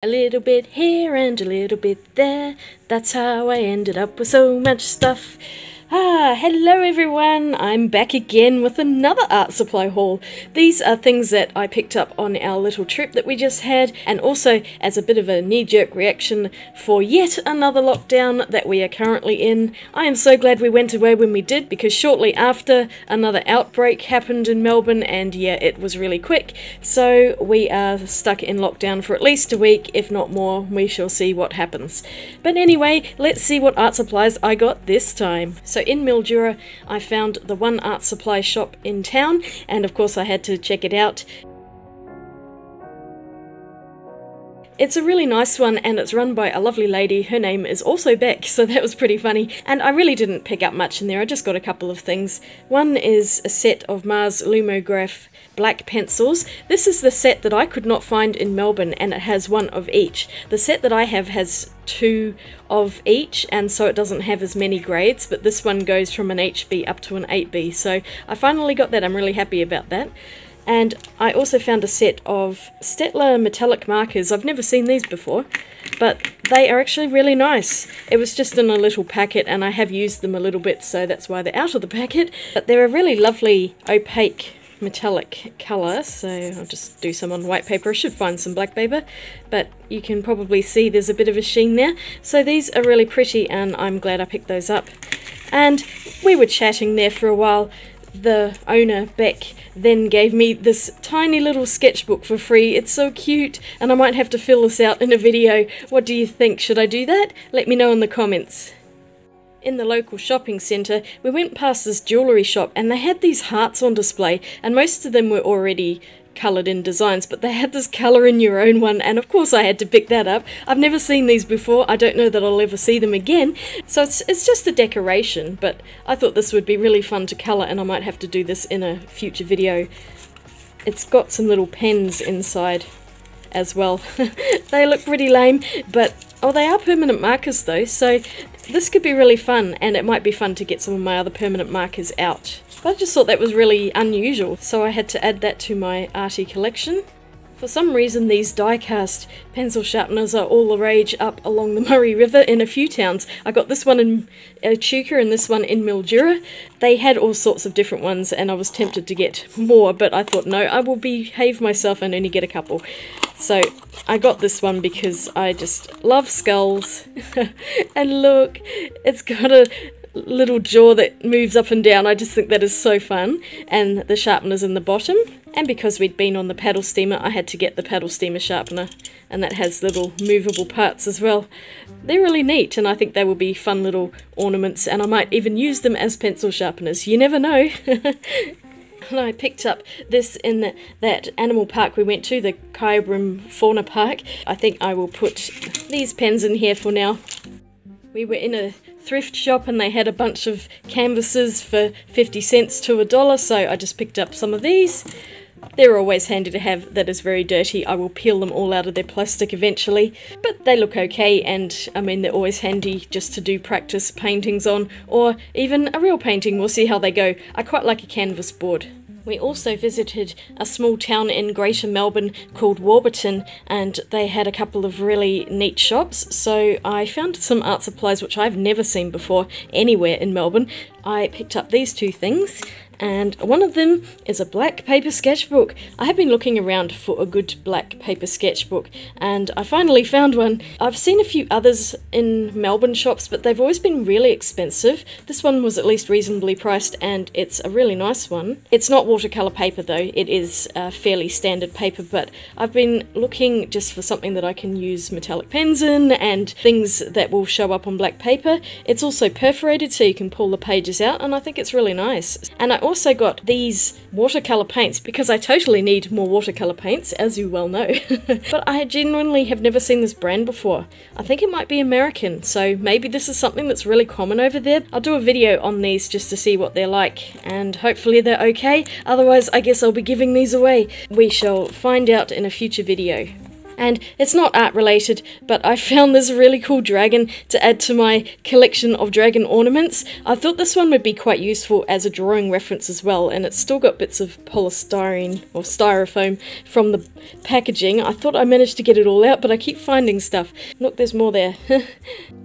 A little bit here and a little bit there. That's how I ended up with so much stuff. Hello everyone, I'm back again with another art supply haul. These are things that I picked up on our little trip that we just had, and also as a bit of a knee-jerk reaction for yet another lockdown that we are currently in. I am so glad we went away when we did, because shortly after another outbreak happened in Melbourne, and yeah, it was really quick. So we are stuck in lockdown for at least a week, if not more. We shall see what happens. But anyway, let's see what art supplies I got this time. So in Mildura, I found the one art supply shop in town, and of course I had to check it out. It's a really nice one, and it's run by a lovely lady. Her name is also Beck, so that was pretty funny. And I really didn't pick up much in there, I just got a couple of things. One is a set of Mars Lumograph black pencils. This is the set that I could not find in Melbourne, and it has one of each. The set that I have has two of each, and so it doesn't have as many grades, but this one goes from an HB up to an 8B, so I finally got that. I'm really happy about that. And I also found a set of Staedtler metallic markers. I've never seen these before, but they are actually really nice. It was just in a little packet, and I have used them a little bit, so that's why they're out of the packet. But they're a really lovely opaque metallic colour, so I'll just do some on white paper. I should find some black paper, but you can probably see there's a bit of a sheen there. So these are really pretty, and I'm glad I picked those up. And we were chatting there for a while. The owner, Beck, then gave me this tiny little sketchbook for free. It's so cute, and I might have to fill this out in a video. What do you think? Should I do that? Let me know in the comments. In the local shopping centre, we went past this jewellery shop, and they had these hearts on display, and most of them were already coloured in designs, but they had this colour in your own one, and of course I had to pick that up. I've never seen these before. I don't know that I'll ever see them again, so it's just a decoration, but I thought this would be really fun to colour, and I might have to do this in a future video. It's got some little pens inside as well. They look pretty lame, but oh, they are permanent markers though, so this could be really fun, and it might be fun to get some of my other permanent markers out. But I just thought that was really unusual, so I had to add that to my arty collection. For some reason, these die-cast pencil sharpeners are all the rage up along the Murray River in a few towns. I got this one in Echuca and this one in Mildura. They had all sorts of different ones, and I was tempted to get more, but I thought, no, I will behave myself and only get a couple. So I got this one because I just love skulls. And look, it's got a little jaw that moves up and down. I just think that is so fun. And the sharpener's in the bottom. And because we'd been on the paddle steamer, I had to get the paddle steamer sharpener. And that has little movable parts as well. They're really neat, and I think they will be fun little ornaments, and I might even use them as pencil sharpeners. You never know. And I picked up this in that animal park we went to, the Kyabram Fauna Park. I think I will put these pens in here for now. We were in a thrift shop, and they had a bunch of canvases for 50 cents to $1, so I just picked up some of these. They're always handy to have. That is very dirty. I will peel them all out of their plastic eventually, but they look okay, and I mean, they're always handy just to do practice paintings on, or even a real painting. We'll see how they go. I quite like a canvas board. We also visited a small town in Greater Melbourne called Warburton, and they had a couple of really neat shops, so I found some art supplies which I've never seen before anywhere in Melbourne. I picked up these two things, and one of them is a black paper sketchbook. I have been looking around for a good black paper sketchbook, and I finally found one. I've seen a few others in Melbourne shops, but they've always been really expensive. This one was at least reasonably priced, and it's a really nice one. It's not watercolour paper though, it is fairly standard paper, but I've been looking just for something that I can use metallic pens in, and things that will show up on black paper. It's also perforated, so you can pull the pages out, and I think it's really nice. And I also got these watercolour paints, because I totally need more watercolour paints, as you well know. But I genuinely have never seen this brand before. I think it might be American, so maybe this is something that's really common over there. I'll do a video on these just to see what they're like, and hopefully they're okay. Otherwise, I guess I'll be giving these away. We shall find out in a future video. and it's not art related, but I found this really cool dragon to add to my collection of dragon ornaments. I thought this one would be quite useful as a drawing reference as well, and it's still got bits of polystyrene or styrofoam from the packaging. I thought I managed to get it all out, but I keep finding stuff. Look, there's more there.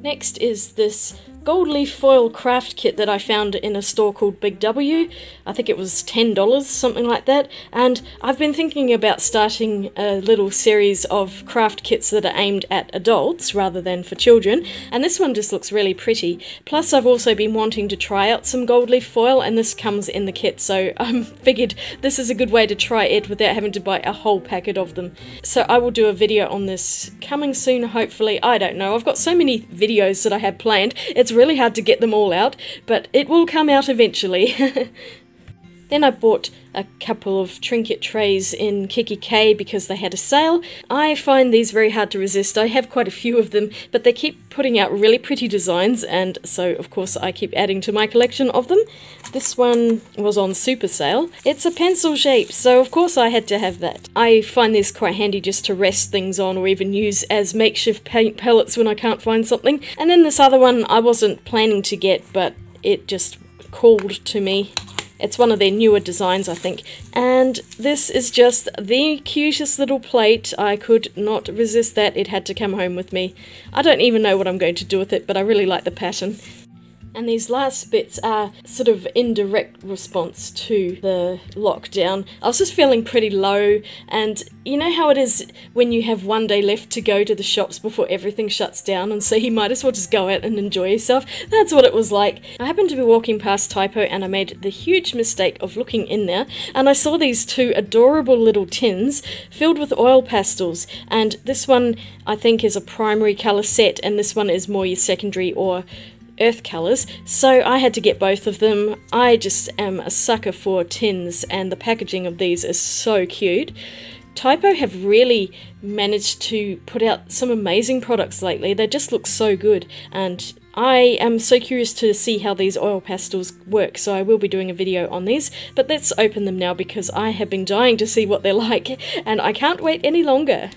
Next is this gold leaf foil craft kit that I found in a store called Big W. I think it was $10, something like that, and I've been thinking about starting a little series of craft kits that are aimed at adults rather than for children, and this one just looks really pretty. Plus I've also been wanting to try out some gold leaf foil, and this comes in the kit, so I figured this is a good way to try it without having to buy a whole packet of them. So I will do a video on this coming soon, hopefully. I don't know, I've got so many videos that I have planned, it's really hard to get them all out, but it will come out eventually. Then I bought a couple of trinket trays in kikki.k because they had a sale. I find these very hard to resist. I have quite a few of them, but they keep putting out really pretty designs, and so of course I keep adding to my collection of them. This one was on super sale. It's a pencil shape, so of course I had to have that. I find these quite handy just to rest things on, or even use as makeshift paint palettes when I can't find something. And then this other one I wasn't planning to get, but it just called to me. It's one of their newer designs, I think. And this is just the cutest little plate. I could not resist that. It had to come home with me. I don't even know what I'm going to do with it, but I really like the pattern. And these last bits are sort of indirect response to the lockdown. I was just feeling pretty low, and you know how it is when you have one day left to go to the shops before everything shuts down, and so you might as well just go out and enjoy yourself? That's what it was like. I happened to be walking past Typo and I made the huge mistake of looking in there, and I saw these two adorable little tins filled with oil pastels, and this one I think is a primary colour set, and this one is more your secondary or earth colours, so I had to get both of them. I just am a sucker for tins, and the packaging of these is so cute. Typo have really managed to put out some amazing products lately. They just look so good, and I am so curious to see how these oil pastels work, so I will be doing a video on these. But let's open them now because I have been dying to see what they're like, and I can't wait any longer.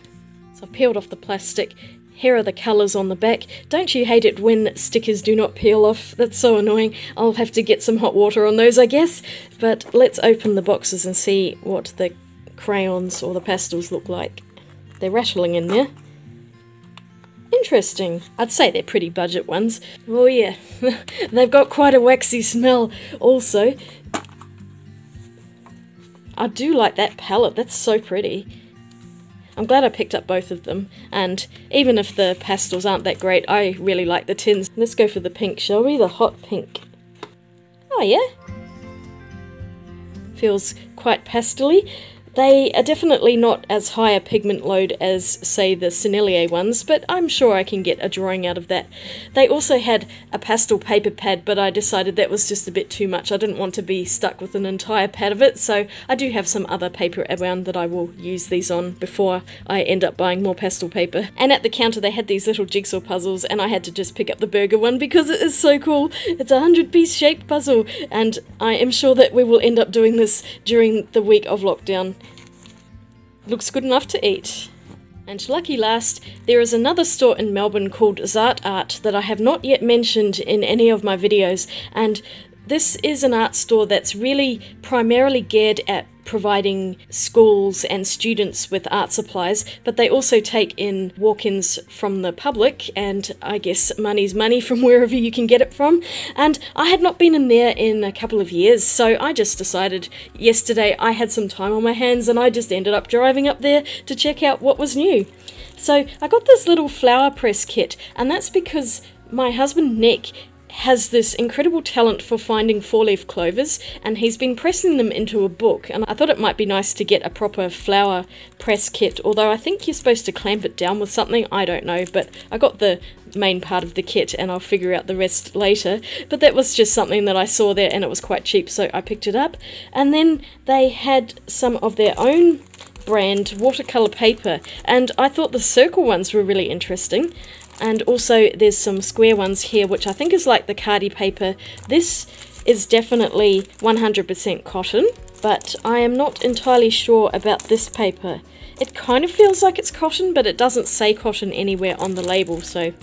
So I've peeled off the plastic. Here are the colours on the back. Don't you hate it when stickers do not peel off? That's so annoying. I'll have to get some hot water on those, I guess. But let's open the boxes and see what the crayons or the pastels look like. They're rattling in there. Interesting. I'd say they're pretty budget ones. Oh yeah, they've got quite a waxy smell also. I do like that palette, that's so pretty. I'm glad I picked up both of them, and even if the pastels aren't that great, I really like the tins. Let's go for the pink, shall we? The hot pink. Oh yeah. Feels quite pastel-y. They are definitely not as high a pigment load as, say, the Sennelier ones, but I'm sure I can get a drawing out of that. They also had a pastel paper pad, but I decided that was just a bit too much. I didn't want to be stuck with an entire pad of it, so I do have some other paper around that I will use these on before I end up buying more pastel paper. And at the counter they had these little jigsaw puzzles, and I had to just pick up the burger one because it is so cool. It's a 100-piece shaped puzzle, and I am sure that we will end up doing this during the week of lockdown. Looks good enough to eat. And lucky last, there is another store in Melbourne called Zart Art that I have not yet mentioned in any of my videos, and this is an art store that's really primarily geared at providing schools and students with art supplies, but they also take in walk-ins from the public, and I guess money's money from wherever you can get it from. And I had not been in there in a couple of years, so I just decided yesterday I had some time on my hands, and I just ended up driving up there to check out what was new. So I got this little flower press kit, and that's because my husband Nick has this incredible talent for finding four-leaf clovers, and he's been pressing them into a book, and I thought it might be nice to get a proper flower press kit, although I think you're supposed to clamp it down with something, I don't know, but I got the main part of the kit and I'll figure out the rest later. But that was just something that I saw there and it was quite cheap, so I picked it up. And then they had some of their own brand watercolour paper, and I thought the circle ones were really interesting. And also there's some square ones here, which I think is like the Cardi paper. This is definitely 100% cotton, but I am not entirely sure about this paper. It kind of feels like it's cotton, but it doesn't say cotton anywhere on the label, so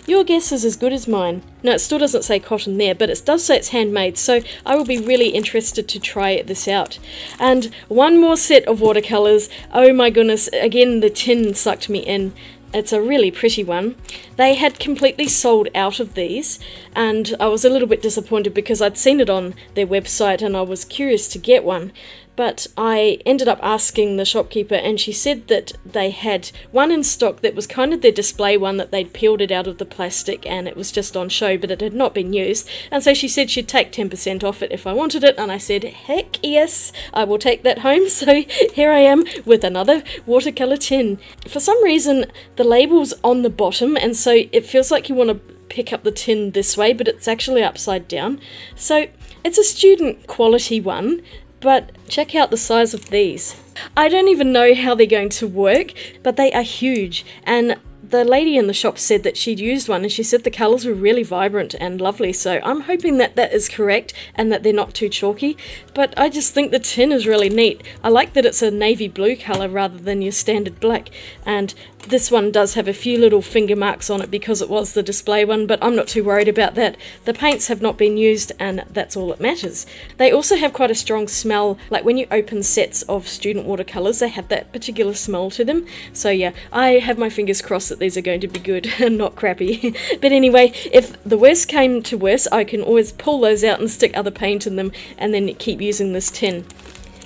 your guess is as good as mine. No, it still doesn't say cotton there, but it does say it's handmade, so I will be really interested to try this out. And one more set of watercolours. Oh my goodness, again the tin sucked me in. It's a really pretty one. They had completely sold out of these, and I was a little bit disappointed because I'd seen it on their website and I was curious to get one. But I ended up asking the shopkeeper, and she said that they had one in stock that was kind of their display one, that they'd peeled it out of the plastic and it was just on show, but it had not been used. And so she said she'd take 10% off it if I wanted it, and I said, heck yes, I will take that home. So here I am with another watercolour tin. For some reason, the label's on the bottom, and so it feels like you want to pick up the tin this way, but it's actually upside down. So it's a student quality one. But check out the size of these. I don't even know how they're going to work, but they are huge. And the lady in the shop said that she'd used one, and she said the colours were really vibrant and lovely. So I'm hoping that that is correct and that they're not too chalky. But I just think the tin is really neat. I like that it's a navy blue colour rather than your standard black. And this one does have a few little finger marks on it because it was the display one, but I'm not too worried about that. The paints have not been used, and that's all that matters. They also have quite a strong smell, like when you open sets of student watercolours, they have that particular smell to them. So yeah, I have my fingers crossed that these are going to be good and not crappy. But anyway, if the worst came to worst, I can always pull those out and stick other paint in them and then keep using this tin.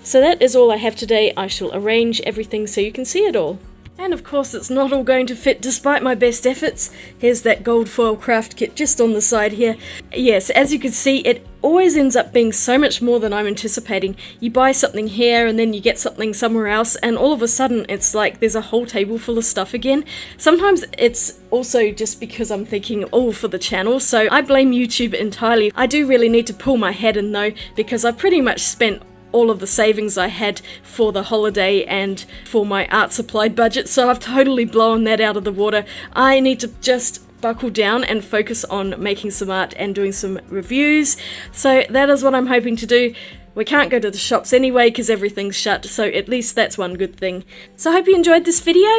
So that is all I have today. I shall arrange everything so you can see it all. And of course it's not all going to fit despite my best efforts. Here's that gold foil craft kit just on the side here. Yes, as you can see, it always ends up being so much more than I'm anticipating. You buy something here and then you get something somewhere else, and all of a sudden it's like there's a whole table full of stuff again. Sometimes it's also just because I'm thinking all for the channel, so I blame YouTube entirely. I do really need to pull my head in though, because I've pretty much spent all of the savings I had for the holiday and for my art supply budget, so I've totally blown that out of the water. I need to just buckle down and focus on making some art and doing some reviews, so that is what I'm hoping to do. We can't go to the shops anyway because everything's shut, so at least that's one good thing. So I hope you enjoyed this video.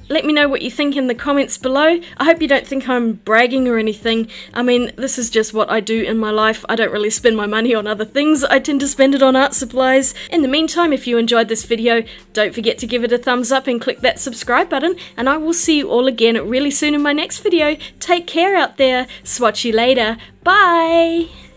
Let me know what you think in the comments below. I hope you don't think I'm bragging or anything. I mean, this is just what I do in my life. I don't really spend my money on other things. I tend to spend it on art supplies. In the meantime, if you enjoyed this video, don't forget to give it a thumbs up and click that subscribe button, and I will see you all again really soon in my next video. Take care out there. Swatch you later. Bye!